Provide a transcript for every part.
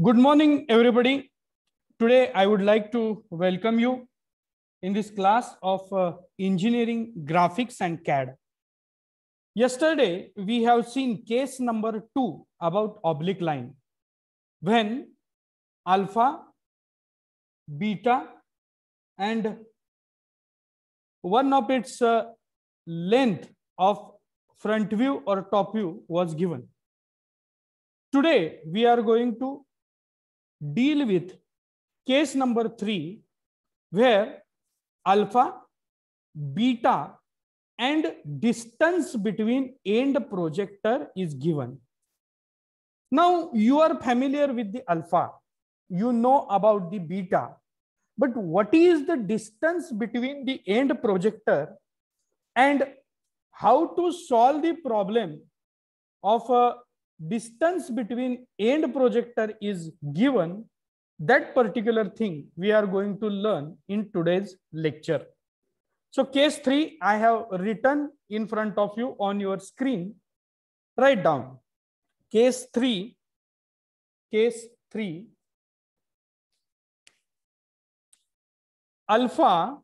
Good morning, everybody. Today, I would like to welcome you in this class of engineering graphics and CAD. Yesterday, we have seen case number 2 about oblique line. When alpha, beta, and one of its length of front view or top view was given. Today, we are going to deal with case number 3, where alpha, beta, and distance between end projector is given. Now you are familiar with the alpha, you know about the beta, but what is the distance between the end projector and how to solve the problem of a distance between end projector is given? That particular thing we are going to learn in today's lecture. So case 3, I have written in front of you on your screen. Write down. Case 3, alpha,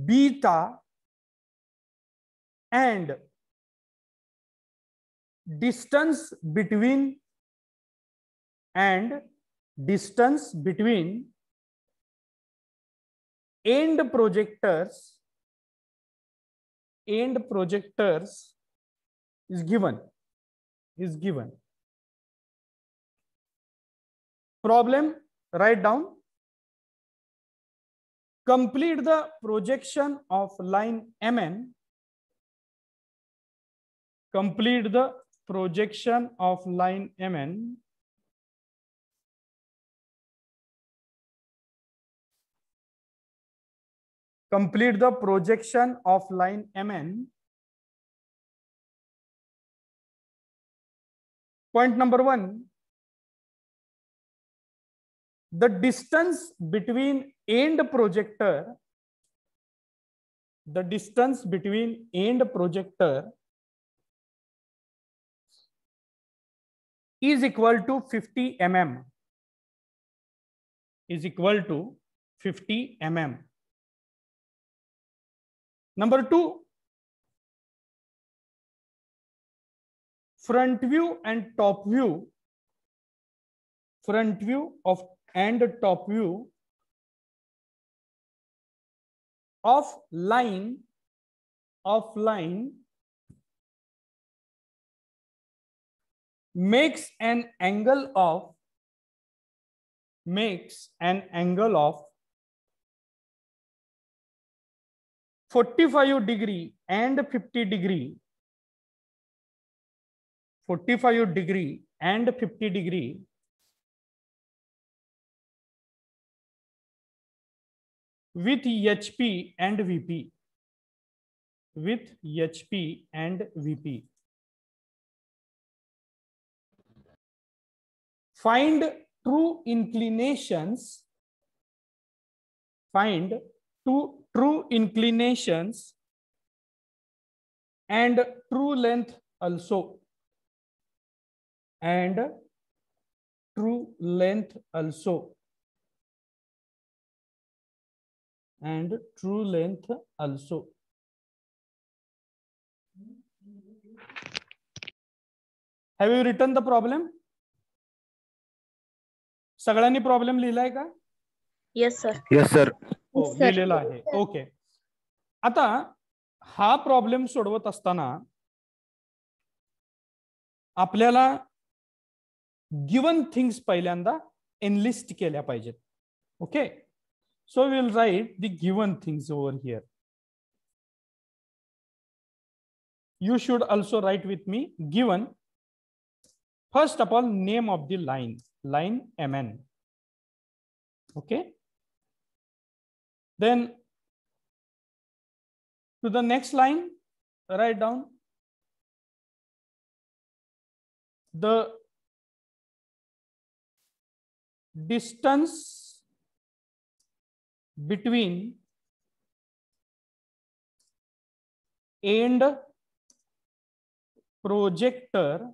beta, and distance between end projectors is given. Problem, write down. Complete the projection of line MN. Complete the projection of line MN complete the projection of line MN. Point number 1, the distance between end projector is equal to 50 mm. Number 2, front view and top view of line makes an angle of 45 degree and 50 degree. 45 degree and 50 degree with HP and VP. Find true inclinations. And true length also. Have you written the problem? सगळ्यांनी problem लिहिलाय का? Yes sir. हो, लिहिलेला आहे. Okay. आता हा problem सोडवत असताना आपल्याला गिवन थिंग्स पहिल्यांदा एनलिस्ट केल्या पाहिजेत. Okay, so we will write the given things over here. You should also write with me. Given, first of all, name of the line MN. Okay, then to the next line, write down the distance between end projector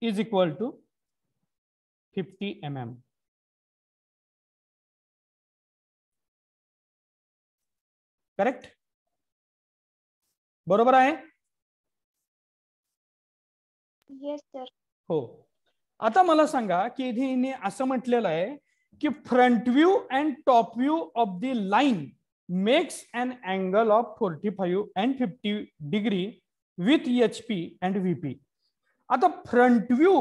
is equal to 50 mm. Correct? बरोबर आहे? Yes sir. हो. आता मला सांगा की इथे हिने असं म्हटलेलं आहे की front view and top view of the line makes on angle of 45 and 50 degree with HP and VP. आता फ्रंट व्यू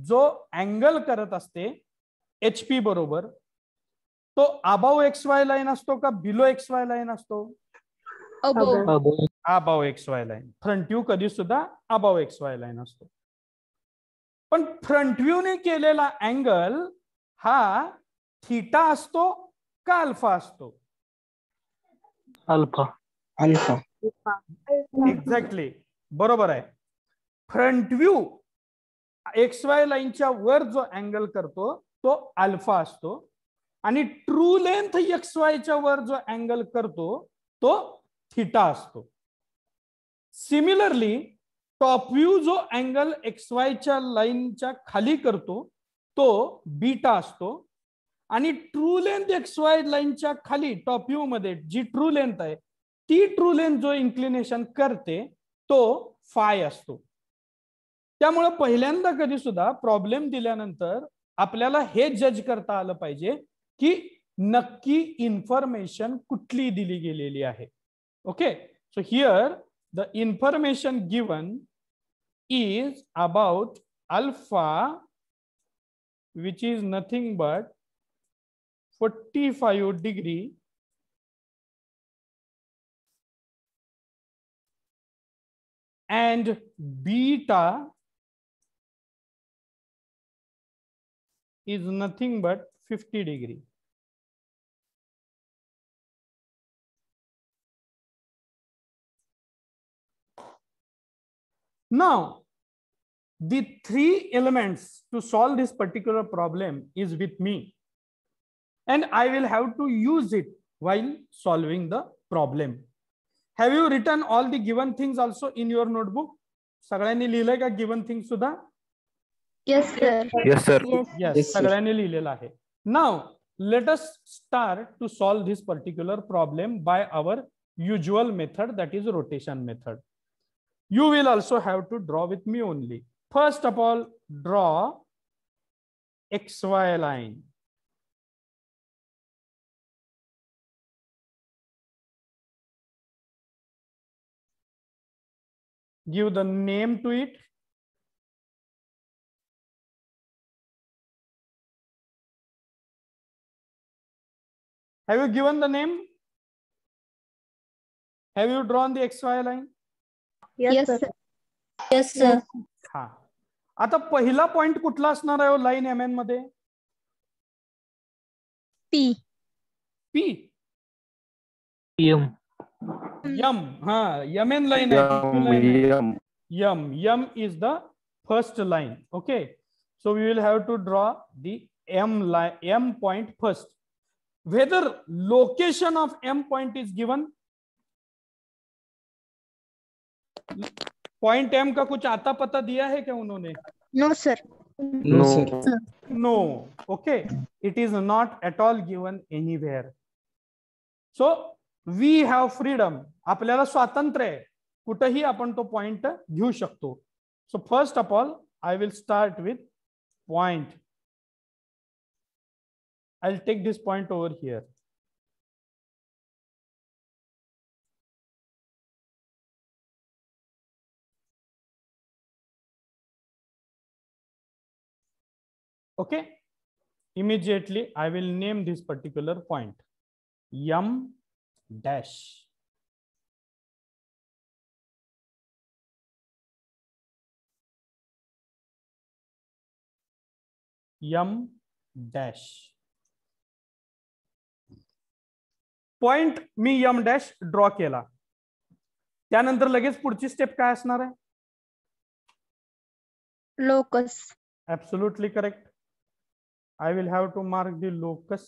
जो अँगल करत असते HP बरोबर, तो अबाव XY लाईन असतो का बिलो XY लाईन असतो? Above XY line. Front view कधी सुद्धा अबाव XY लाईन असतो. पण फ्रंट व्ह्यू ने केलेला अँगल हा थीटा असतो का अल्फा असतो? अल्फा. अल्फा. एक्झॅक्टली बरोबर आहे. फ्रंट व्ह्यू XY लाईनच्या वर जो अँगल करतो तो अल्फा असतो आणि ट्रू लेंथ XY च्या वर जो अँगल करतो तो थीटा असतो. सिमिलरली टॉप व्ह्यू जो अँगल XY च्या लाईनच्या खाली करतो तो बीटा असतो आणि ट्रू लेंथ XY लाईनच्या खाली टॉप व्ह्यू मध्ये जी ट्रू लेंथ आहे ती ट्रू लेंथ जो इन्क्लिनेशन करते तो फाय असतो. त्यामुळे पहिल्यांदा कधी सुद्धा प्रॉब्लेम दिल्यानंतर आपल्याला हे जज करता आलं पाहिजे की नक्की इन्फॉर्मेशन कुठली दिली गेलेली आहे. Okay, so here the information given is about alpha, which is nothing but 45 degree and beta is nothing but 50 degree. Now, the three elements to solve this particular problem is with me, and I will have to use it while solving the problem. Have you written all the given things also in your notebook? सगळ्यांनी लिहिलंय का given things सुद्धा? Yes sir. Yes, sir. Yes, सगळ्यांनी लिहिलेलं आहे. Now, let us start to solve this particular problem by our usual method, that is rotation method. You will also have to draw with me only. First of all, draw XY line. Give the name to it. Have you given the name? Have you drawn the XY line? Yes sir. Yes sir. हा. आता पहिला point कुठला असणार आहे line MN मध्ये? P. P. M. M. हा, MN line आहे. M is the first line. Okay, so we will have to draw the M line, M point first. Whether location of M point is given, point M का कुछ आता पता दिया है क्या उन्होंने? No sir. No, sir. No. Okay, it is not at all given anywhere. So we have freedom. आपल्याला स्वातंत्र्य आहे, कुठेही आपण तो पॉइंट घेऊ शकतो. So first of all, I will start with point. I'll take this point over here. Okay, immediately I will name this particular point M dash. M dash. Point मी M dash draw केला, त्यानंतर लगेच पुढची step काय असणार आहे? Locus. Absolutely correct. I will have to mark the locus.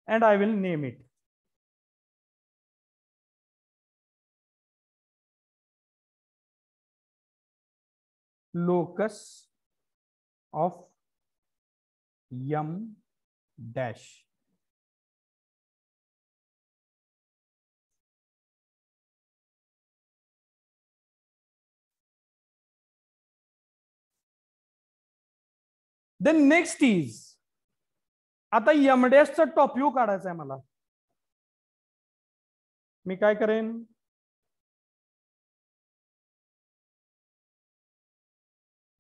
And I will name it. locus of m dash. Then next is, आता m dash चा टॉप व्ह्यू काढायचा आहे मला. मी काय करेन,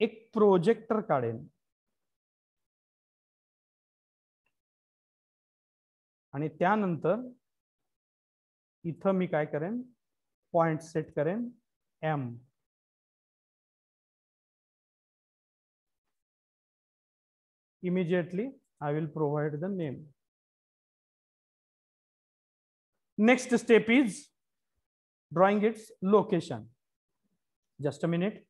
एक प्रोजेक्टर काढेन आणि त्यानंतर इथं मी काय करेन, पॉइंट सेट करेन m. Immediately I will provide the name. Next step is drawing its location. Just a minute.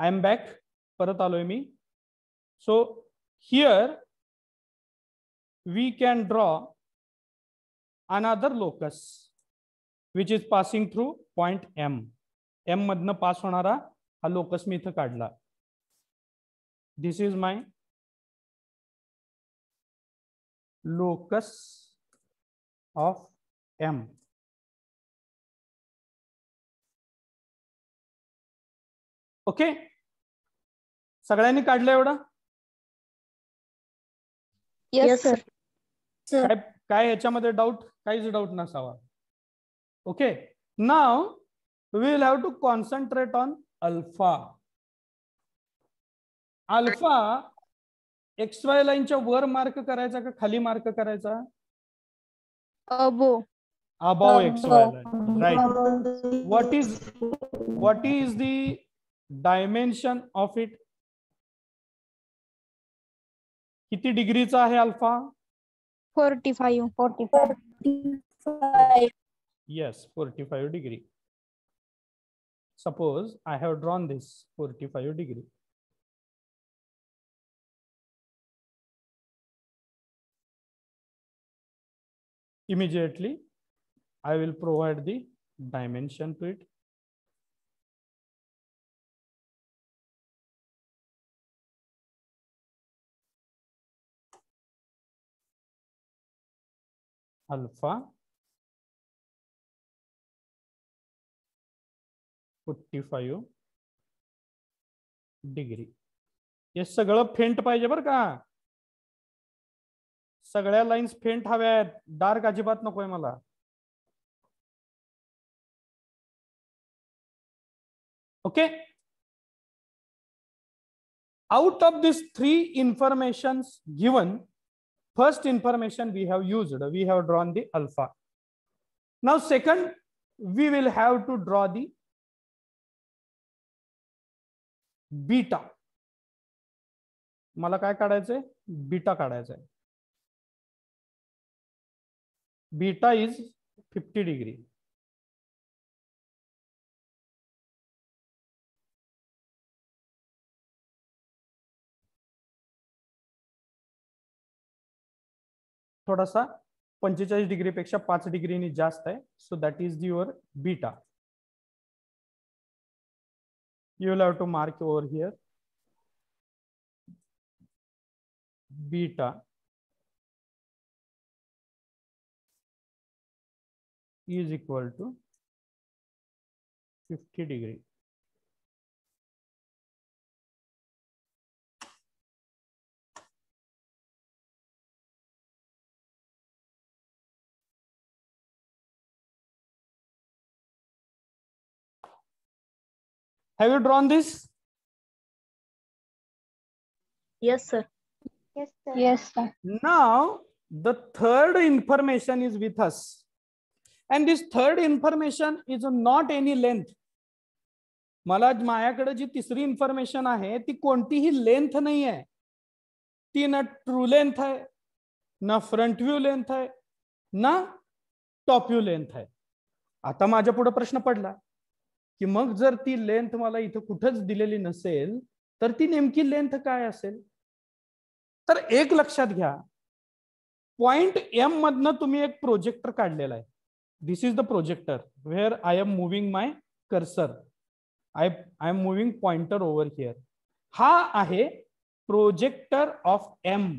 I am back. परत आलोय मी. So here we can draw another locus which is passing through point M. M मधनं पास होणारा हा locus मी इथं काढला. This is my locus of M. Okay, सगळ्यांनी काढलं एवढं? Yes, sir. काय ह्याच्यामध्ये डाऊट? काहीच डाऊट नसावा. Okay, now we will have to concentrate on alpha. Alpha XY लाईनच्या वर मार्क करायचा का खाली मार्क करायचा? Above. Above XY line. Right. What is the dimension of it? किती डिग्रीचा आहे alpha? 45. Yes, 45 degree. Suppose I have drawn this 45 degree. Immediately I will provide the dimension to it. Alpha 45 degree. हे सगळं faint पाहिजे बरं का, सगळ्या lines फेंट हव्यात, डार्क अजिबात नकोय मला. Okay, out of these three informations given, first information we have used, we have drawn the alpha. Now second, we will have to draw the beta. मला काय काढायचंय? बीटा काढायचंय. Beta is 50 degree. थोडासा 45 degree पेक्षा 5 डिग्रीनी जास्त आहे. So that is your beta. You will have to mark over here beta is equal to 50 degree. Have you drawn this? Yes, sir. Yes, sir. Yes, sir. Now the third information is with us, and this third information is not any length. मला माझ्याकडे जी तिसरी information आहे ती कोणतीही length नाही आहे. ती ना ट्रू लेंथ आहे, ना फ्रंट व्ह्यू लेंथ आहे, ना टॉप व्ह्यू लेंथ आहे. आता माझ्या पुढे प्रश्न पडला की मग जर ती लेंथ मला इथं कुठंच दिलेली नसेल तर ती नेमकी लेंथ काय असेल. तर एक लक्षात घ्या, पॉइंट एम मधनं तुम्ही एक प्रोजेक्टर काढलेला आहे. This is the projector where I am moving my cursor. I am moving pointer over here. हा आहे प्रोजेक्टर ऑफ एम.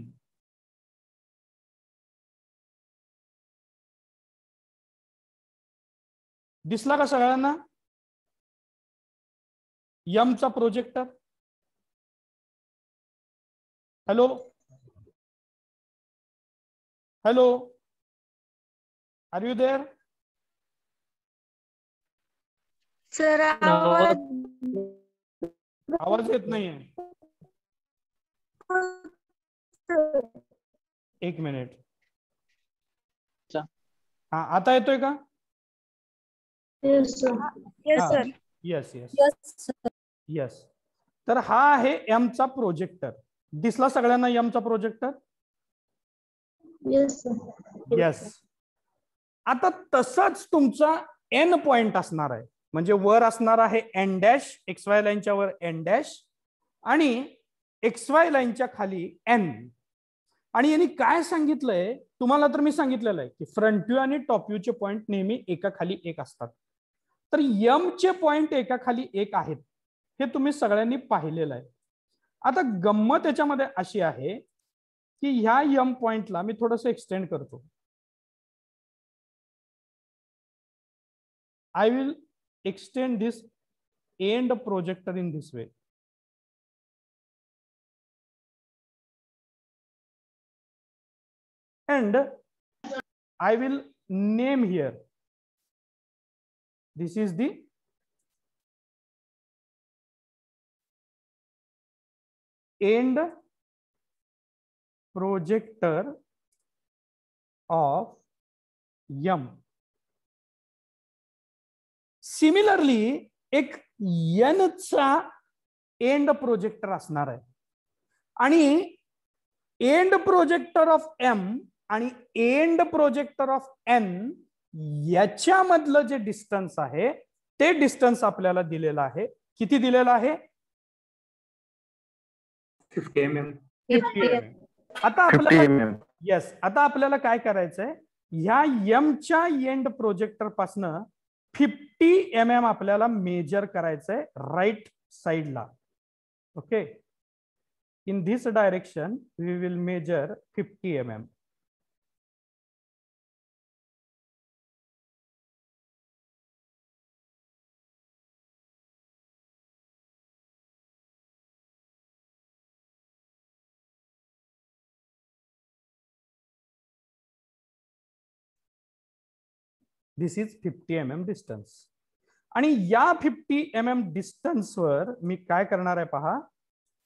दिसला का सगळ्यांना एमचा प्रोजेक्टर? Hello hello, are you there? Sir आवाज येत नाहीये. एक मिनिट. हा आता येतोय का? Yes, sir. Yes, sir. Yes yes yes. तर हा आहे एमचा प्रोजेक्टर. दिसला सगळ्यांना एमचा प्रोजेक्टर? Yes, sir. येस. आता तसाच तुमचा एन पॉइंट असणार आहे. म्हणजे वर असणार आहे एन डॅश, एक्स वाय लाईनच्या वर एन डॅश आणि एक्स वाय लाईनच्या खाली एन. आणि यांनी काय सांगितलंय तुम्हाला, तर मी सांगितलेलं आहे की फ्रंट व्ह्यू आणि टॉप व्ह्यूचे पॉइंट नेहमी एका खाली एक असतात. तर यम चे पॉइंट एका खाली एक आहेत हे तुम्ही सगळ्यांनी पाहिलेलं आहे. आता गंमत याच्यामध्ये अशी आहे की ह्या यम पॉइंटला मी थोडंसं एक्सटेंड करतो. I will extend this and projector in this way. And I will name here. This is the end projector of M. Similarly, एक N चा एंड प्रोजेक्टर असणार आहे आणि एंड प्रोजेक्टर ऑफ एम आणि एंड प्रोजेक्टर ऑफ एन याच्यामधलं जे distance आहे ते डिस्टन्स आपल्याला दिलेलं आहे. किती दिलेलं आहे? 50 mm. 50 mm. आता आपल्याला येस, आता आपल्याला काय करायचंय, ह्या एमच्या एंड प्रोजेक्टर पासनं 50 mm आपल्याला मेजर करायचंय राईट साइडला. Okay, in this direction we will measure 50 mm. This is 50 mm distance. आणि या 50 mm डिस्टन्स वर मी काय करणार आहे पहा,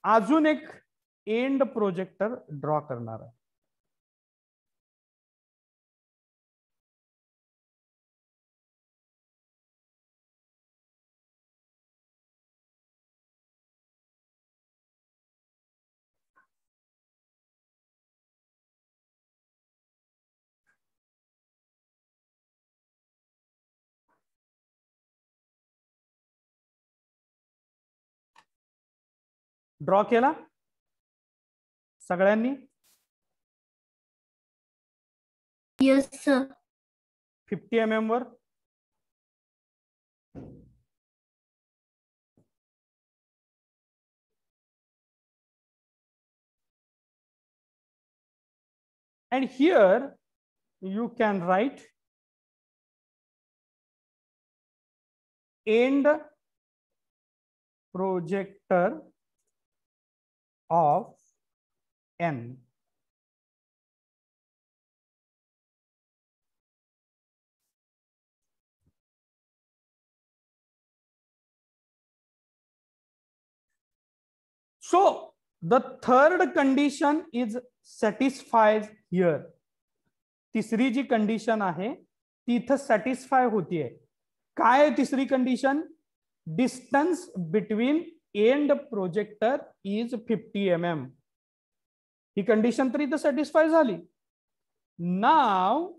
अजून एक एंड प्रोजेक्टर ड्रॉ करणार आहे. ड्रॉ केला सगळ्यांनी? Yes, sir. 50 mm were. And here you can write end projector of n. So the third condition is satisfies here. तिसरी जी कंडिशन आहे ती इथं सॅटिस्फाय होतीये. काय आहे तिसरी condition? Distance between and projector is 50 mm. He condition तर इथं सॅटिस्फाय झाली. नाव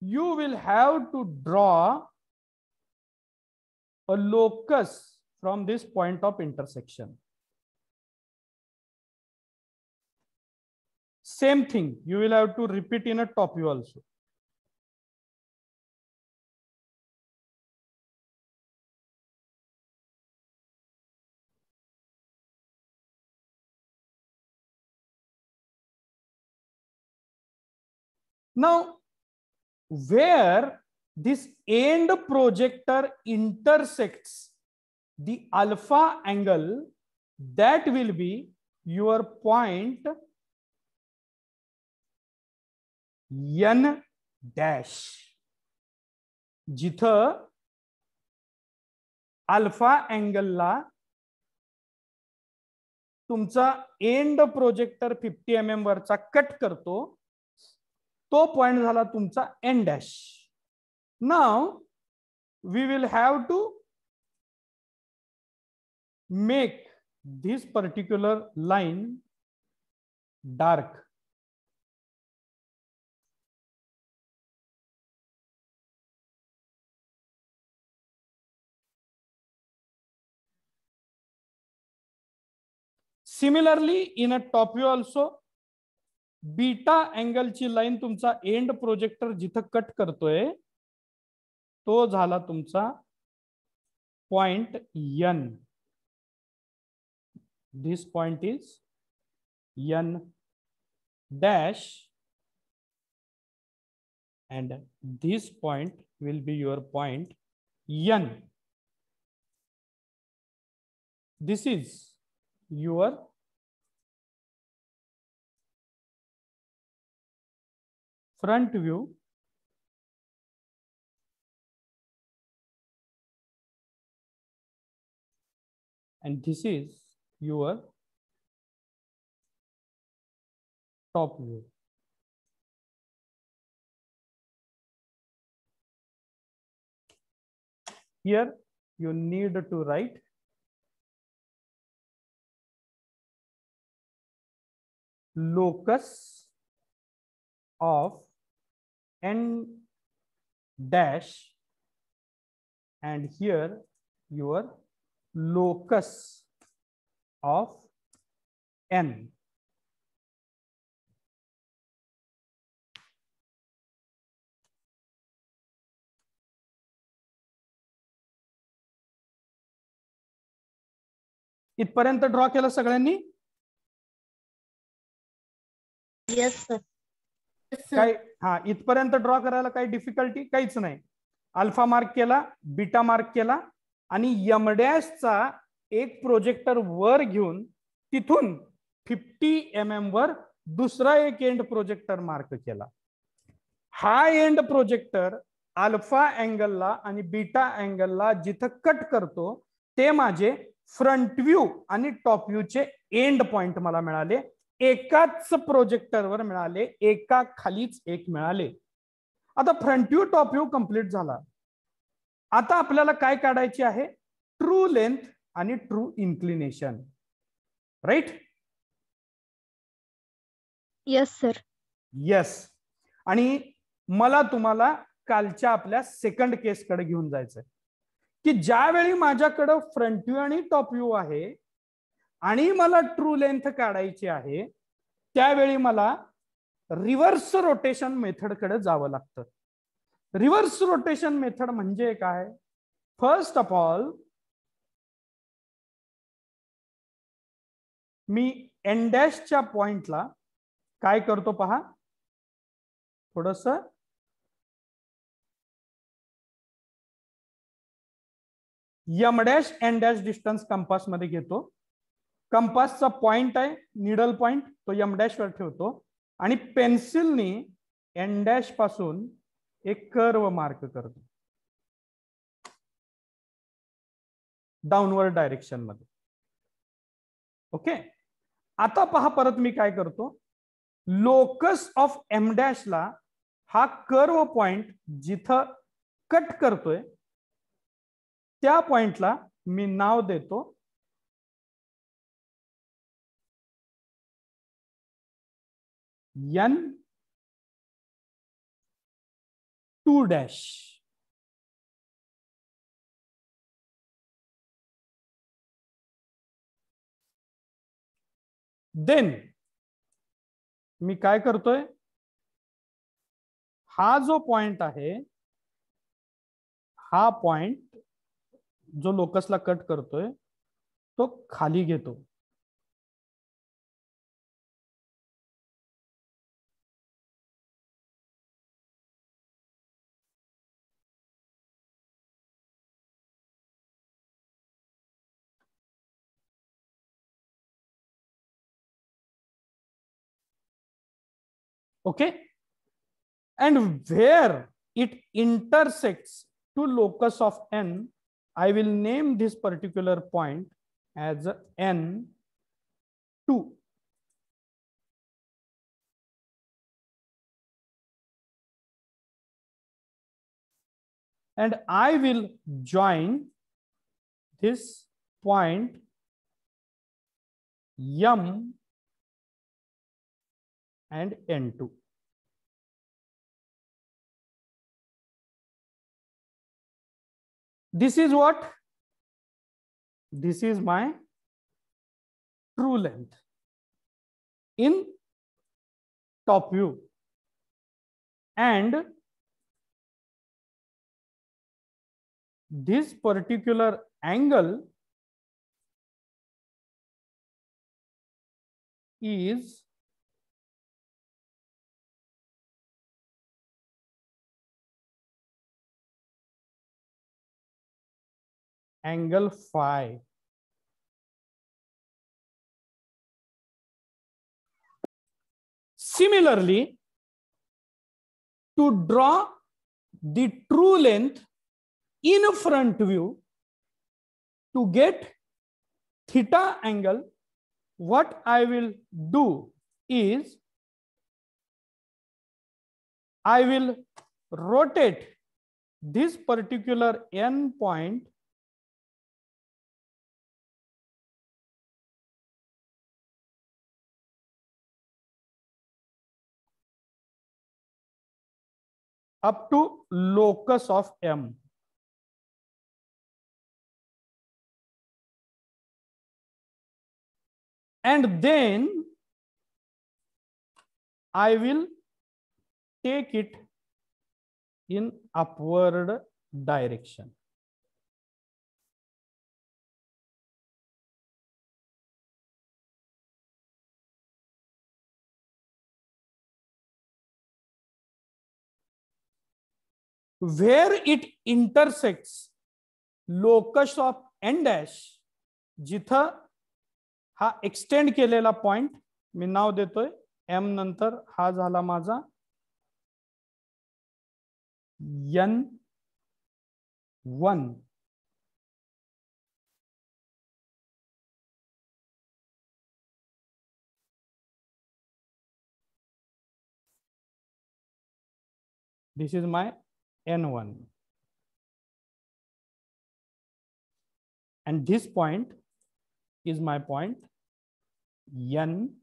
you will have to draw a locus from this point of intersection. Same thing you will have to repeat in a top view also. Now where this end projector intersects the alpha angle, that will be your point n dash. जिथं alpha अँगलला तुमचा end projector 50 mm वरचा cut करतो, तो point झाला तुमचा N dash. Now we will have to make this particular line dark. Similarly in a top view also beta अँगलची line तुमचा एंड प्रोजेक्टर जिथं कट करतोय तो झाला तुमचा point N. This point is N dash and this point will be your point n. This is your front view and this is your top view. Here you need to write locus of n dash and here your locus of n. इथपर्यंत draw केलं सगळ्यांनी? Yes sir. काय हा इथपर्यंत draw करायला काही difficulty काहीच नाही. अल्फा मार्क केला, बीटा मार्क केला आणि एम डॅशचा एक प्रोजेक्टर वर घेऊन तिथून 50 mm वर दुसरा एक एंड प्रोजेक्टर मार्क केला. हा एंड प्रोजेक्टर अल्फा अँगलला आणि बीटा अँगलला जिथं कट करतो ते माझे फ्रंट व्ह्यू आणि टॉप व्ह्यूचे एंड पॉइंट मला मिळाले. एकाच प्रोजेक्टरवर मिळाले, एका खालीच एक मिळाले. आता front view top view complete झाला. आता आपल्याला काय काढायची आहे? ट्रू लेंथ आणि true inclination. Right? Yes sir. Yes. आणि मला तुम्हाला कालच्या आपल्या सेकंड केस कडे घेऊन जायचंय की ज्यावेळी माझ्याकडे फ्रंट व्ह्यू आणि टॉप व्ह्यू आहे आणि मला ट्रू लेंथ काढायची आहे त्यावेळी मला रिव्हर्स रोटेशन मेथड कडे जावं लागतं. रिव्हर्स रोटेशन मेथड म्हणजे काय? फर्स्ट ऑफ ऑल मी एन डॅशच्या पॉइंटला काय करतो पहा, थोडस M dash N dash distance compass मध्ये घेतो. कंपासचा पॉइंट आहे निडल पॉइंट, तो एम डॅश वर ठेवतो आणि पेन्सिलनी एन डॅश पासून एक कर्व मार्क करतो. डाऊनवर्ड डायरेक्शन मध्ये. ओके. आता पहा परत मी काय करतो, लोकस ऑफ एम डॅश ला हा कर्व पॉइंट जिथं कट करतोय त्या पॉइंटला मी नाव देतो N2 डॅश. देन मी काय करतोय, हा जो पॉइंट आहे हा पॉइंट जो लोकसला कट करतोय तो खाली घेतो. Okay, and where it intersects to locus of N, I will name this particular point as N2. And I will join this point M and N2. This is what? This is my true length in top view. And this particular angle is angle phi. Similarly, to draw the true length in front view, to get theta angle, what I will do is I will rotate this particular N point up to locus of M. And then I will take it in upward direction. Where it intersects locus of N dash, जिथं हा extend केलेला point मी नाव देतोय M, नंतर हा झाला माझा N1. This is my N1. And this point is my point N1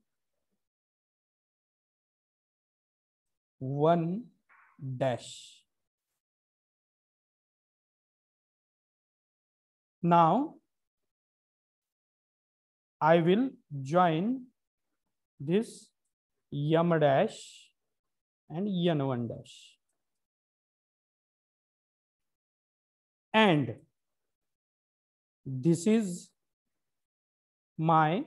dash. Now I will join this M dash and N1 dash. And this is my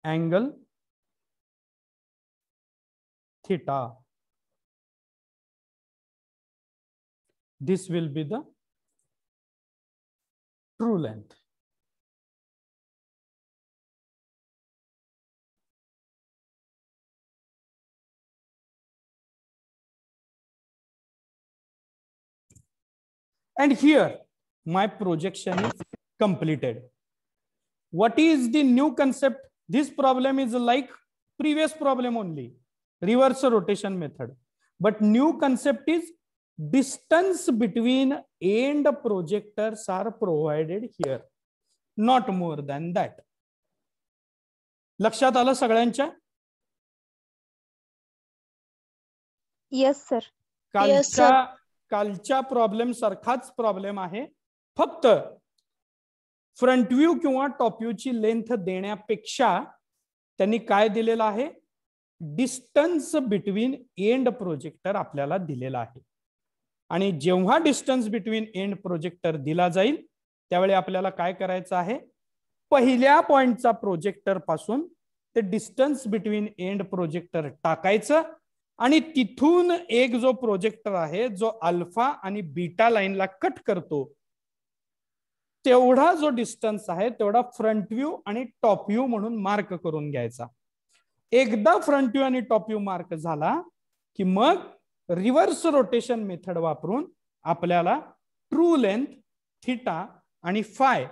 angle theta. This will be the true length. and here my projection is completed. What is the new concept? This problem is like previous problem only, reverse rotation method, but new concept is distance between end projectors are provided here, not more than that. लक्षात आलं सगळ्यांच्या? Yes, sir. कालच्या problem सारखाच problem आहे, फक्त front view किंवा top view ची length देण्यापेक्षा त्यांनी काय दिलेलं आहे, डिस्टन्स बिटवीन एंड प्रोजेक्टर आपल्याला दिलेला आहे. आणि जेव्हा डिस्टन्स बिटवीन एंड प्रोजेक्टर दिला जाईल त्यावेळी आपल्याला काय करायचं आहे, पहिल्या पॉइंटचा प्रोजेक्टर पासून ते डिस्टन्स बिटवीन एंड प्रोजेक्टर टाकायचं आणि तिथून एक जो प्रोजेक्टर आहे जो अल्फा आणि बीटा लाईनला कट करतो तेवढा जो डिस्टन्स आहे तेवढा फ्रंट व्ह्यू आणि टॉप व्ह्यू म्हणून मार्क करून घ्यायचा. एकदा फ्रंट व्ह्यू आणि टॉप व्ह्यू मार्क झाला की मग रिव्हर्स रोटेशन मेथड वापरून आपल्याला ट्रू लेंथ थीटा आणि फाय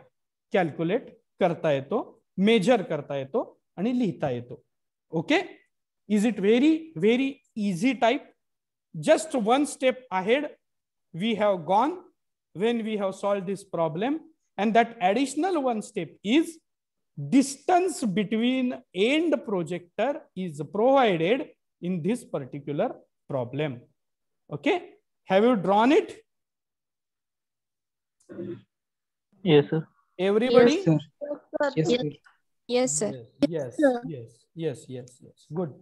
कॅल्क्युलेट करता येतो, मेजर करता येतो आणि लिहिता येतो. Okay, is it very easy type? Just one step ahead we have gone when we have solved this problem, and that additional one step is distance between end projector is provided in this particular problem. Okay, have you drawn it? Yes, sir. Everybody? Yes, sir. Yes, sir. Yes, sir. Yes. Good.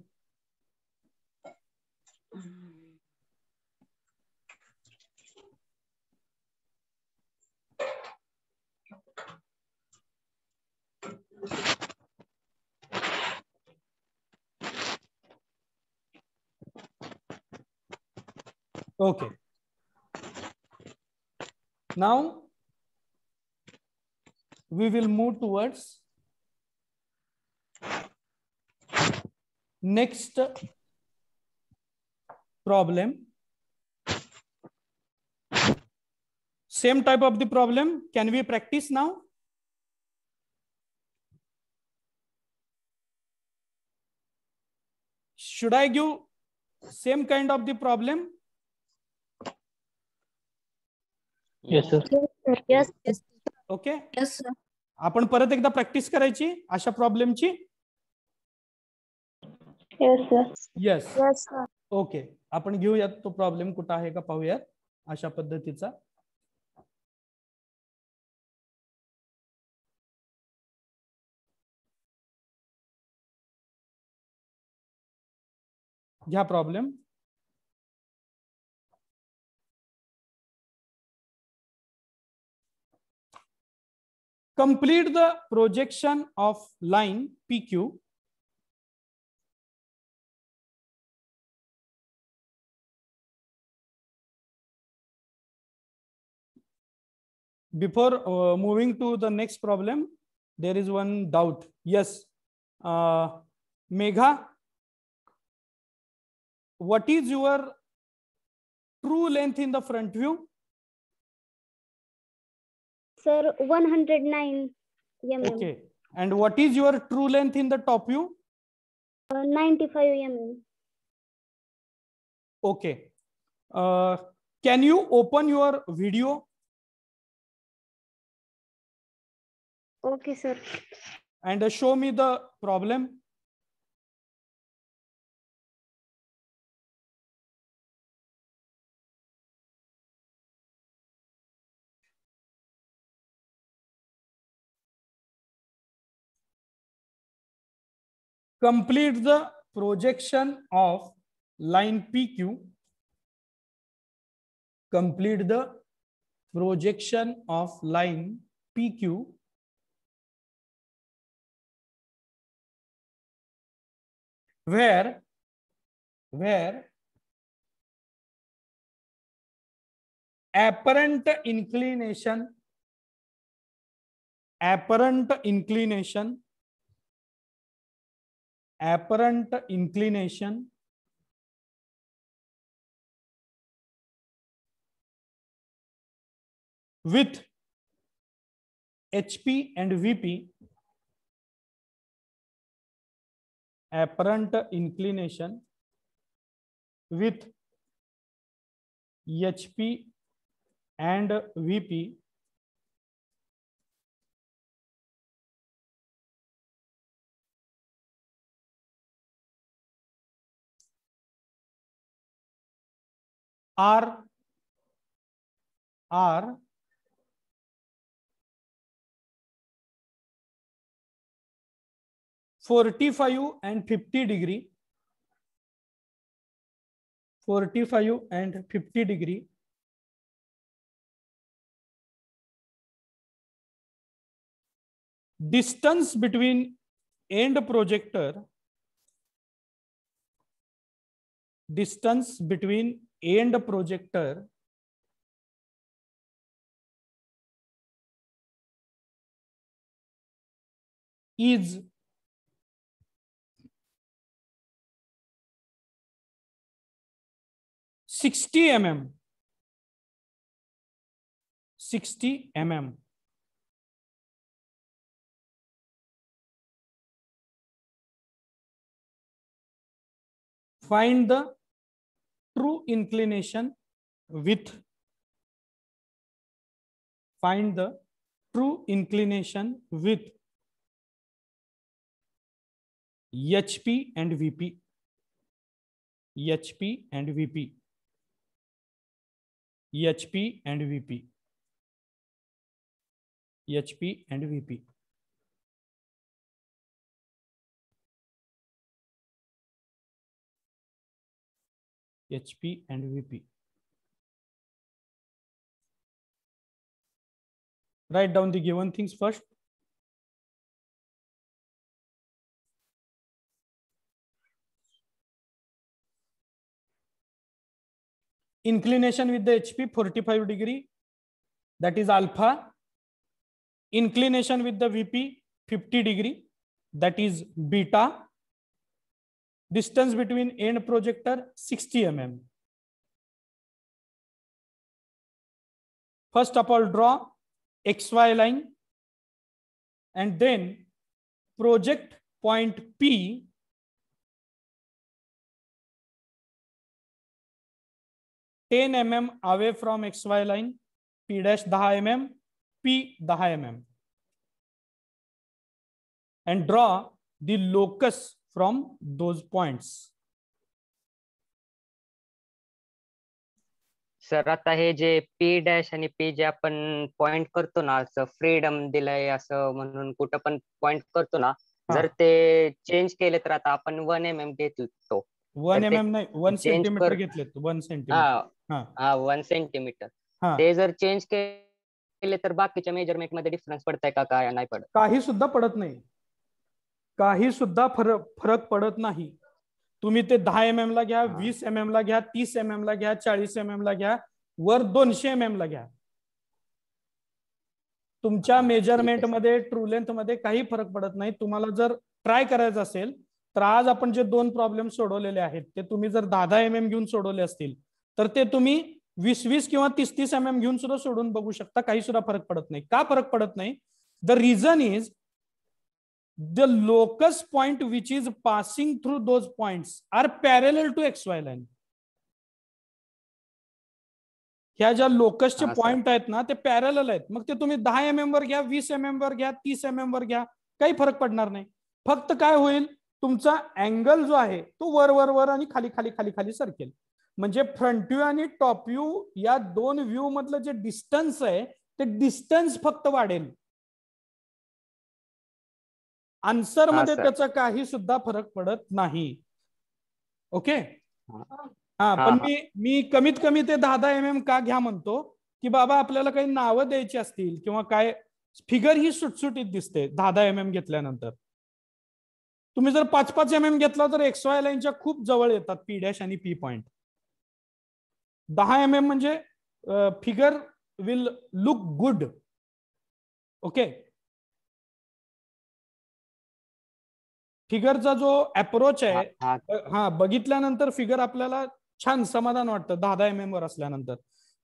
Okay. Now we will move towards next problem. Same type of the problem. Can we practice now? Should I give same kind of the problem? Yes, sir. Yes, yes. Okay. Yes, sir. आपण परत एकदा practice करायची अशा प्रॉब्लेमची. Yes, sir. Yes. Yes, sir. Okay, आपण घेऊयात तो problem कुठं आहे का पाहूयात अशा पद्धतीचा. घ्या problem. Complete the projection of line PQ before moving to the next problem. There is one doubt. Yes, Megha, what is your true length in the front view? Sir, 109 mm. Okay, and what is your true length in the top view? 95 mm. Okay, can you open your video? Okay, sir. And show me the problem. Complete the projection of line PQ. Complete the projection of line PQ where apparent inclination with HP and VP, apparent inclination with HP and VP are 45 and 50 degree, 45 and 50 degree distance between end projector, distance between end projector is 60 mm, 60 mm. Find the true inclination with, find the true inclination with HP and VP, HP and VP, HP and VP, HP and VP. HP and VP. Write down the given things first. Inclination with the HP 45 degree, that is alpha. Inclination with the VP 50 degree, that is beta. Distance between end projector 60 mm. First of all, draw XY line and then project point P (10 mm) away from XY line, P dash 10 mm, P 10 mm, and draw the locus from those points. Sir आता हे J P dash आणि P जे आपण point करतो ना, असं freedom दिलंय असं म्हणून कुठं पण पॉइंट करतो ना, जर ते चेंज केले तर आता आपण 1 mm घेतो. 1 mm नाही, 1 सेंटीमीटर घेतलेत. 1 सेंटीमीटर. हा 1 सेंटीमीटर. ते जर चेंज केले तर बाकीच्या मेजरमेंट मध्ये डिफरन्स पडताय का? काय नाही पडत? काही सुद्धा पडत नाही, काही सुद्धा फरक पडत नाही. तुम्ही ते 10 mm ला घ्या, 20 mm ला घ्या, 30 mm ला घ्या, 40 mm ला घ्या, वर 200 mm ला घ्या, तुमच्या मेजरमेंट मध्ये ट्रू लेंथ मध्ये काही फरक पडत नाही. तुम्हाला जर ट्राय करायचं असेल तर आज आपण जे 2 प्रॉब्लेम सोडवलेले आहेत ते तुम्ही जर 10 mm घेऊन सोडवले असतील तर ते तुम्ही 20 किंवा 30 mm घेऊन सुद्धा सोडून बघू शकता. काही सुद्धा फरक पडत नाही. का फरक पडत नाही? The reason is the locus point which is passing through those points are parallel to XY line. ह्या ज्या लोकसचे पॉइंट आहेत ना ते पॅरलल आहेत. मग ते तुम्ही 10 mm वर घ्या, 20 mm वर घ्या, 30 mm वर घ्या, काही फरक पडणार नाही. फक्त काय होईल, तुमचा अँगल जो आहे तो वर वर वर आणि खाली खाली खाली खाली सरकेल. म्हणजे फ्रंट व्ह्यू आणि टॉप व्ह्यू या 2 व्ह्यू मधलं जे डिस्टन्स आहे ते डिस्टन्स फक्त वाढेल. आन्सर मध्ये त्याचा काही सुद्धा फरक पडत नाही. ओके. पण मी कमीत कमी ते 10 mm का घ्या म्हणतो की बाबा आपल्याला काही नावं द्यायची असतील किंवा काय, फिगर ही सुटसुटीत दिसते 10 mm घेतल्यानंतर. तुम्ही जर 5 mm घेतला तर XY लाईनच्या खूप जवळ येतात P डॅश आणि P पॉइंट. 10 mm म्हणजे figure will look good. Okay. फिगरचा जो अप्रोच आहे बघितल्यानंतर फिगर आपल्याला छान समाधान वाटतं 10 mm वर असल्यानंतर.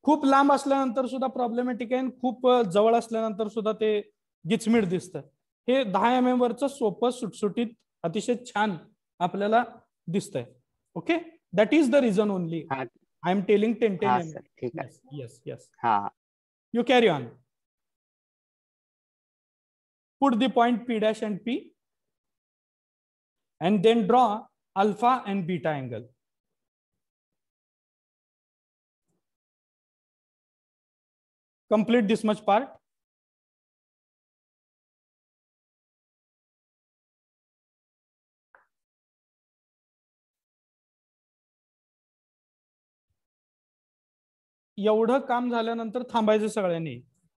खूप लांब असल्यानंतर सुद्धा प्रॉब्लेमॅटिक आहे आणि खूप जवळ असल्यानंतर सुद्धा ते गिचमीड दिसतं. हे 10 mm वरचं सोपं सुटसुटीत अतिशय छान आपल्याला दिसतंय. Okay, that is the reason only हा आय एम टेलिंग 10 हा mm. सर ठीक आहे. Yes, yes, yes. हा You carry on. Put the point P dash and P and then draw alpha and beta angle. Complete this much part. एवढं काम झाल्यानंतर थांबायचं सगळ्यांनी,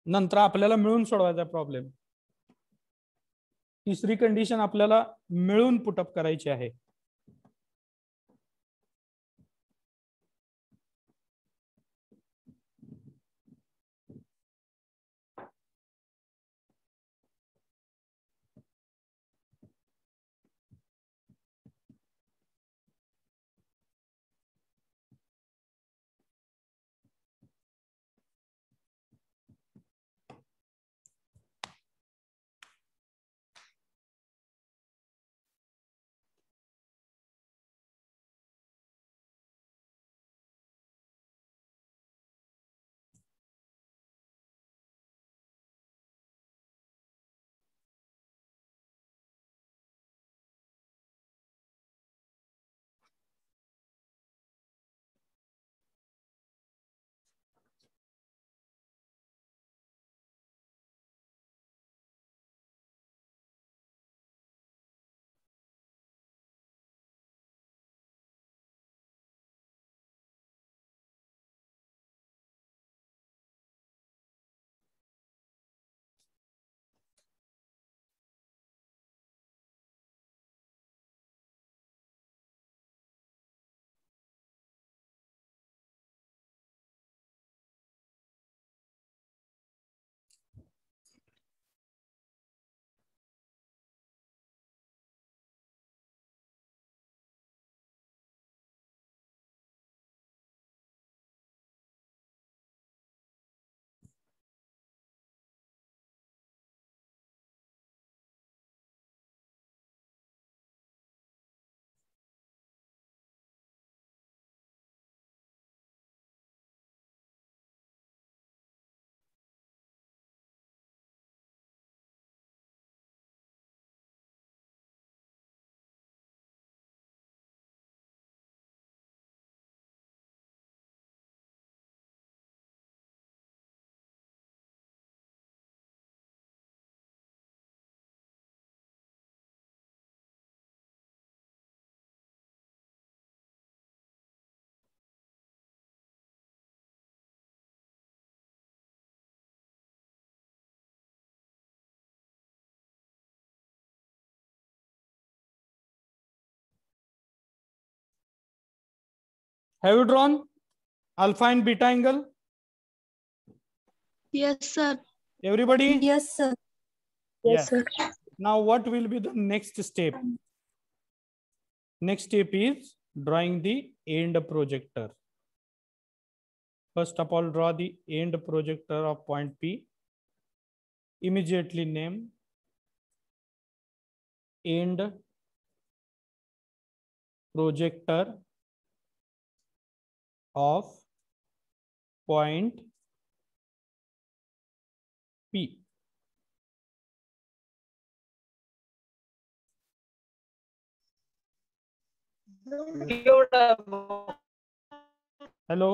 नंतर आपल्याला मिळून सोडवायचा प्रॉब्लेम. तिसरी कंडिशन आपल्याला मिळून पुटअप करायची आहे. Have you drawn alpha and beta angle? Yes, sir. Everybody? Yes, sir. Yes, sir. Now what will be the next step? Next step is drawing the end projector. First of all, draw the end projector of point P. Immediately name end projector of point P. Hello,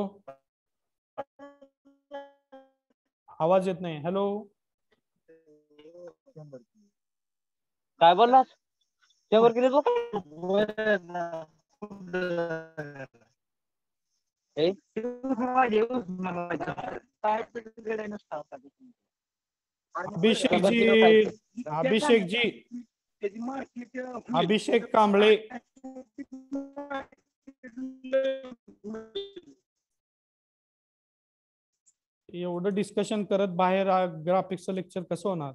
आवाज येत नाही. Hello, काय बोललास? 100 kilo Abhishek ji, Abhishek ji, अभिषेक कांबळे, एवढं discussion करत बाहेर ग्राफिक्सचं lecture कसं होणार?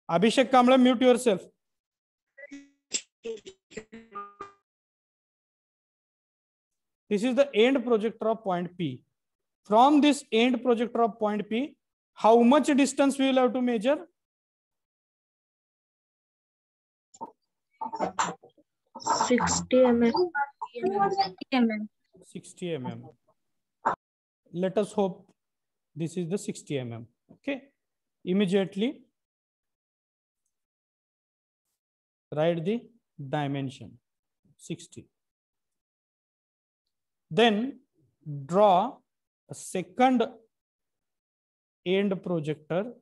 Abhishek Kamla, mute yourself. This is the end projector of point P. From this end projector of point P, how much distance we will have to measure? 60 mm. 60 mm. Let us hope this is the 60 mm. Okay. Immediately write the dimension 60. Then draw a second end projector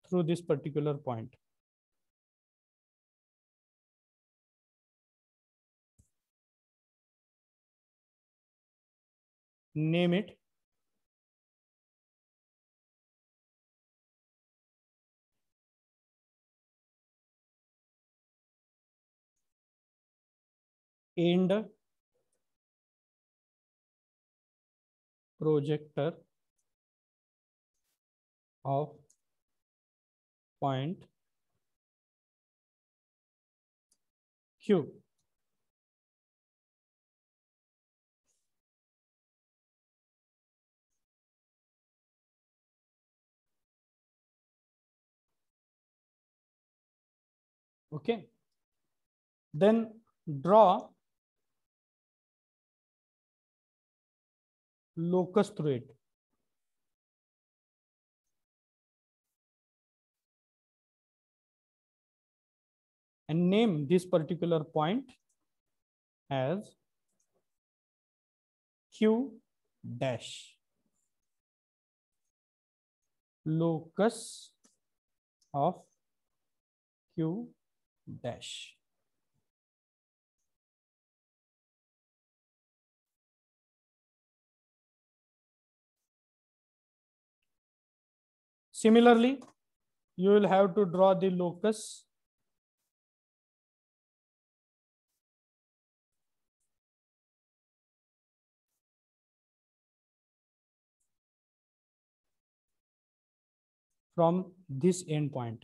through this particular point. Name it end projector of point Q. Okay. Then draw locus through it. And name this particular point as Q dash. Locus of Q dash. Similarly, you will have to draw the locus from this endpoint.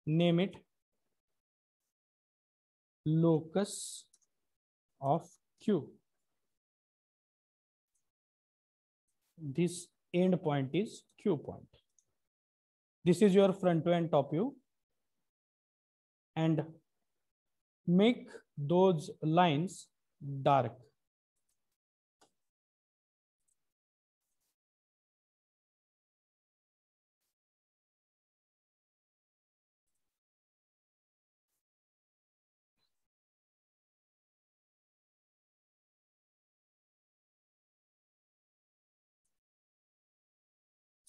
Name it locus of Q. This end point is Q point. This is your front view and top view. And make those lines dark.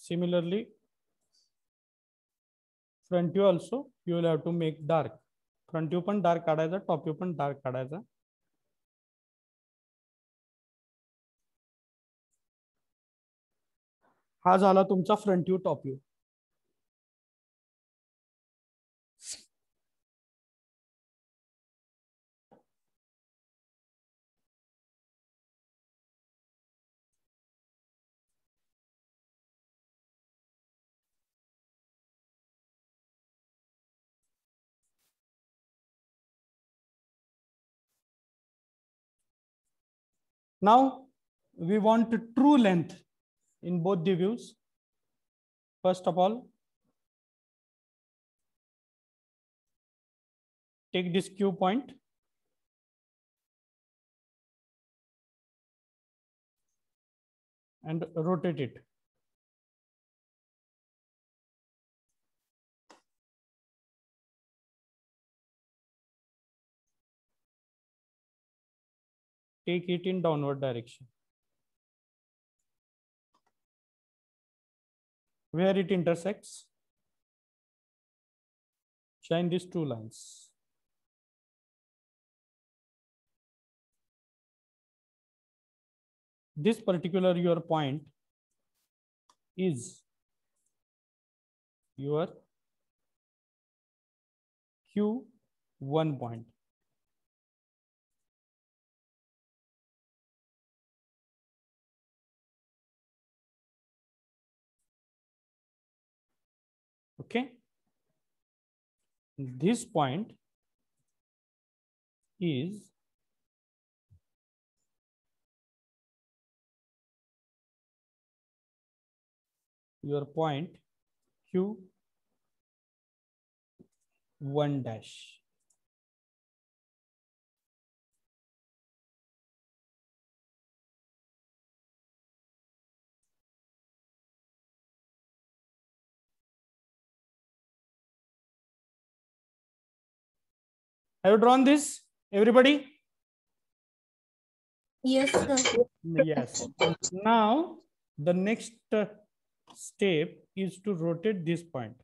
Similarly, front view also you will have to make dark. Front view पण dark काढायचा, top view पण dark काढायचा. हा झाला तुमचा front view top view. Now we want true length in both the views. First of all, take this Q point and rotate it. Take it in downward direction. Where it intersects, shine these two lines. this particular your point is your Q1 point. Okay, this point is your point Q1 dash. Have you drawn this, everybody? Yes, sir. Yes. Now the next step is to rotate this point.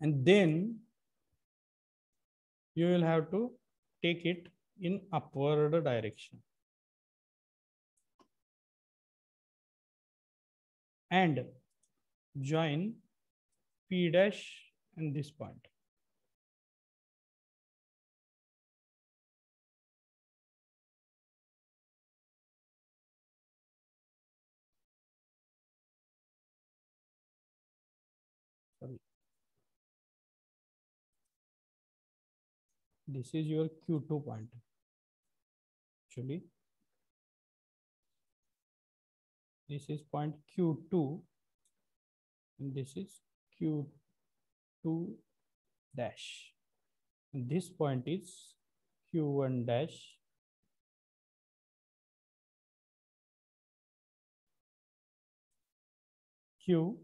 And then you will have to take it in upward direction. And join P dash and this point. Sorry. This is your Q2 point. Actually, this is point Q2 and this is Q2 dash. And this point is Q1 dash. Q1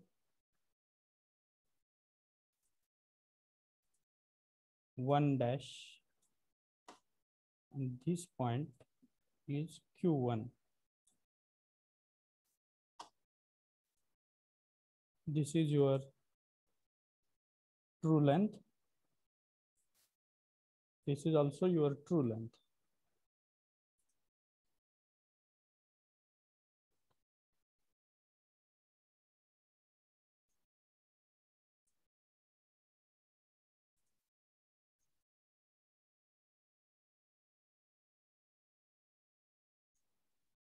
dash. And this point is Q1. This is your true length. This is also your true length.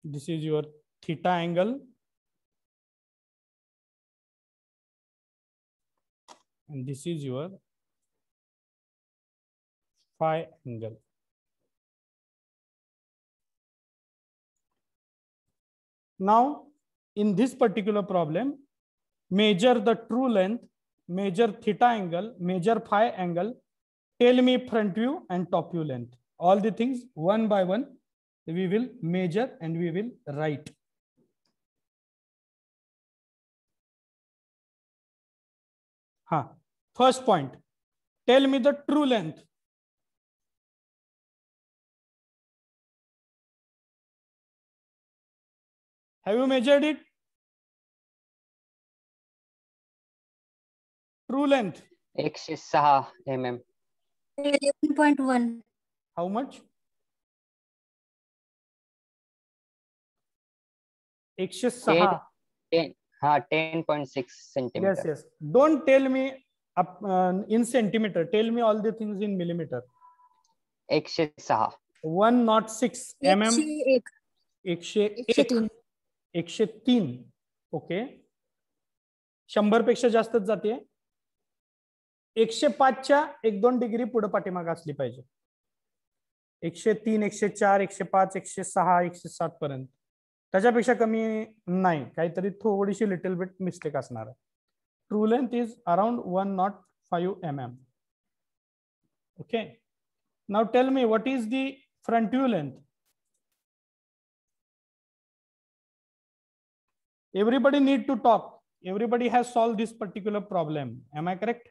This is your theta angle. And this is your phi angle. Now, in this particular problem, measure the true length, measure theta angle, measure phi angle, tell me front view and top view length. All the things one by one, we will measure and we will write. First point, tell me the true length. Have you measured it? True length. 106 mm. 11.1. How much? 106. 10.6 centimeter. Yes, yes. Don't tell me in centimeter. Tell me all the things in millimeter. 106. 106 mm. 101. 103. Okay. 100 पेक्षा जास्तच जाते. 105च्या 1-2 degree पुढे पाठीमाग असली पाहिजे. 103, 104, 105, 106, 107 पर्यंत. त्याच्यापेक्षा कमी नाही. काहीतरी थोडीशी लिटिल बिट मिस्टेक असणार आहे. True length is around 105 mm. Okay. Now tell me what is the front view length? Everybody need to talk. Everybody has solved this particular problem. Am I correct?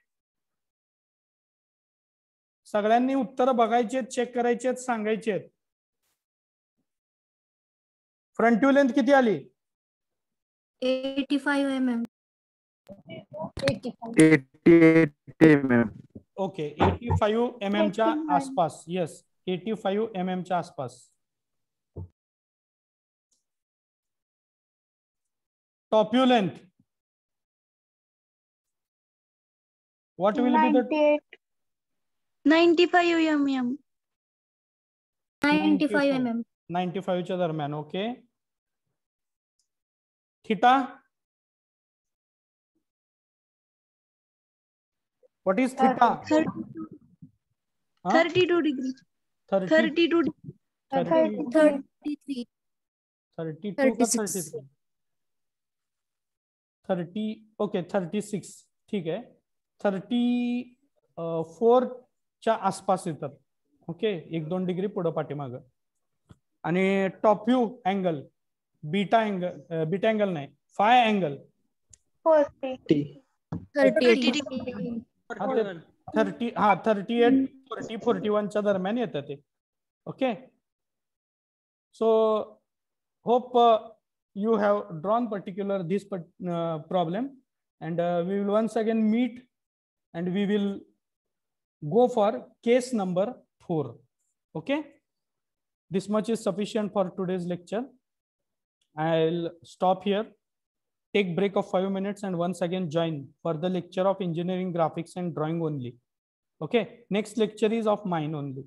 सगळ्यांनी उत्तर बघायचे, check करायचे, सांगायचे. Front view length किती आली? 85 mm. 88 mm. Okay 85 mm च्या 89. आसपास. Yes 85 mm च्या आसपास. Top view length, what will be the 95 mm. 95 mm. 95 च्या दरम्यान. Okay. Theta, what is theta? 32 degree. 32 degree. 33. 32 का 36. 33? 30. ओके 36. ठीक आहे. 34 च्या आसपास येतात. ओके 1-2 डिग्री पुढे पाठीमाग. आणि top view angle, beta angle नाही, फाय अँगल 38. 38 40 41 च्या दरम्यान येतं ते. Okay. So hope you have drawn particular this problem, and we will once again meet and we will go for case number 4. Okay, this much is sufficient for today's lecture. I'll stop here, take break of 5 minutes, and once again join for the lecture of engineering graphics and drawing only. Okay, next lecture is of mine only.